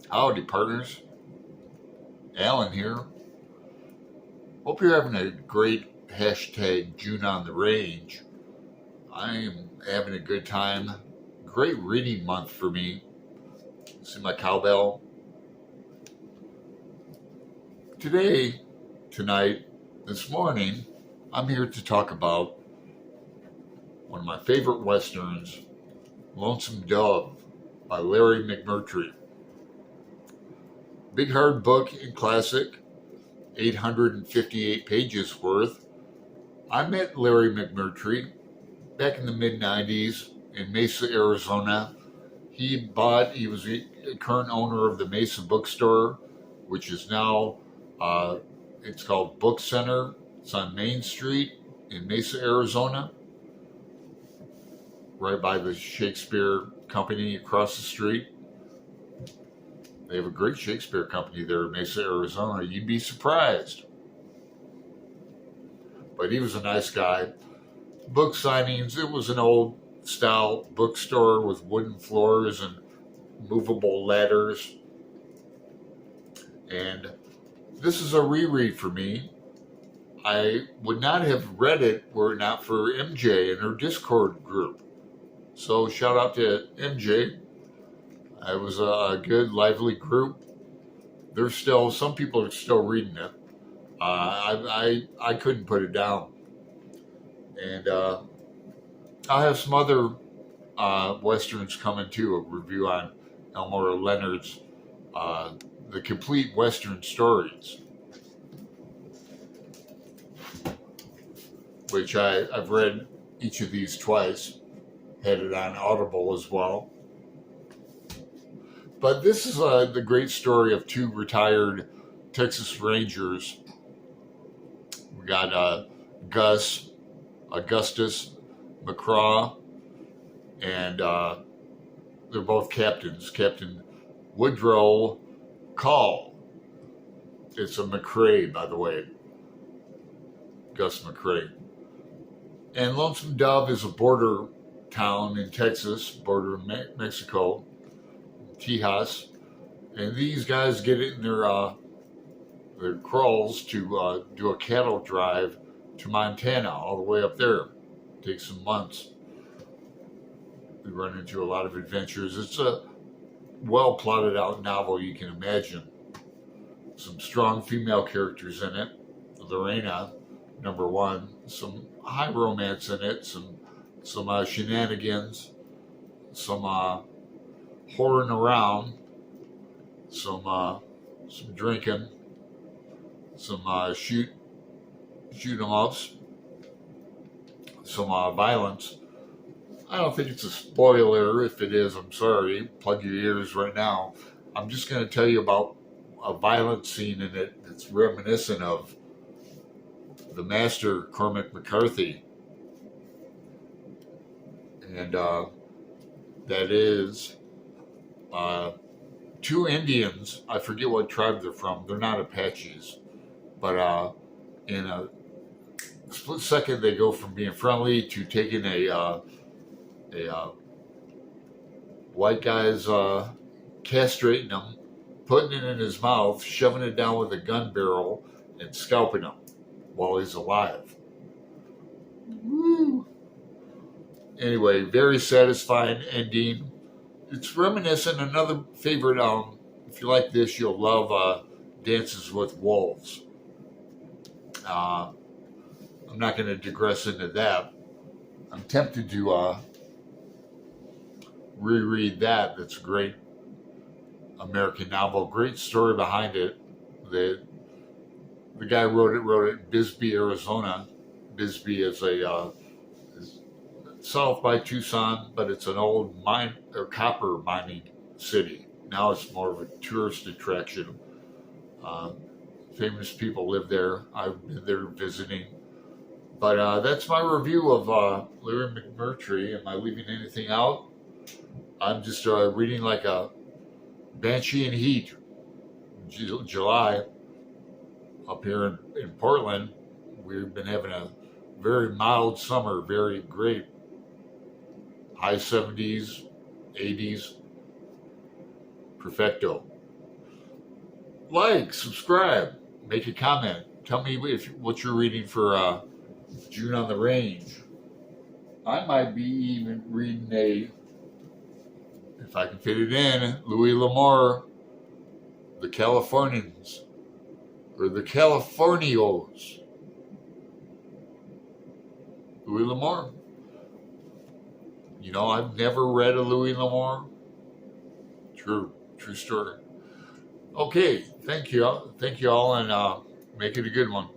Howdy, partners. Alan here. Hope you're having a great hashtag June on the range. I am having a good time. Great reading month for me. See my cowbell? Today, tonight, this morning, I'm here to talk about one of my favorite westerns, Lonesome Dove by Larry McMurtry. Big hard book and classic, 858 pages worth. I met Larry McMurtry back in the mid 90s in Mesa, Arizona. He was the current owner of the Mesa bookstore, which is now, it's called Book Center. It's on Main Street in Mesa, Arizona, right by the Shakespeare Company across the street. They have a great Shakespeare Company there in Mesa, Arizona. You'd be surprised. But he was a nice guy. Book signings, it was an old style bookstore with wooden floors and movable ladders. And this is a reread for me. I would not have read it were it not for MJ and her Discord group. So shout out to MJ. It was a good, lively group. Some people are still reading it. I couldn't put it down. And I'll have some other westerns coming too. A review on Elmore Leonard's The Complete Western Stories, which I've read each of these twice. Had it on Audible as well. But this is the great story of two retired Texas Rangers. We got Augustus McCraw, and they're both captains. Captain Woodrow Call. It's a McRae, by the way. Gus McRae. And Lonesome Dove is a border town in Texas, border of Mexico, Tejas. And these guys get in their crawls to do a cattle drive to Montana, all the way up there. Takes some months. We run into a lot of adventures. It's a well plotted out novel you can imagine. Some strong female characters in it. Lorena, number one. Some high romance in it. Some shenanigans. Some whoring around. Some drinking. Some shoot 'em ups. Some violence. I don't think it's a spoiler. If it is, I'm sorry. Plug your ears right now. I'm just going to tell you about a violent scene in it that's reminiscent of the master Cormac McCarthy. And that is two Indians. I forget what tribe they're from. They're not Apaches. But in a split second, they go from being friendly to taking a white guy's castrating him, putting it in his mouth, shoving it down with a gun barrel, and scalping him while he's alive. Woo. Anyway, very satisfying ending. It's reminiscent. Another favorite. If you like this, you'll love Dances with Wolves. I'm not going to digress into that. I'm tempted to reread that. That's a great American novel. Great story behind it. The guy wrote it in Bisbee, Arizona. Bisbee is is south by Tucson, but it's an old mine or copper mining city. Now it's more of a tourist attraction. Famous people live there. I've been there visiting. But that's my review of Larry McMurtry. Am I leaving anything out? I'm just reading like a Banshee in Heat. July up here in Portland. We've been having a very mild summer, very great. High 70s, 80s. Perfecto. like, subscribe, make a comment. Tell me what you're reading for June on the Range. I might be even reading if I can fit it in, Louis L'Amour, The Californians, or The Californios. Louis L'Amour. You know, I've never read a Louis L'Amour. True story. Okay, thank you all, and make it a good one.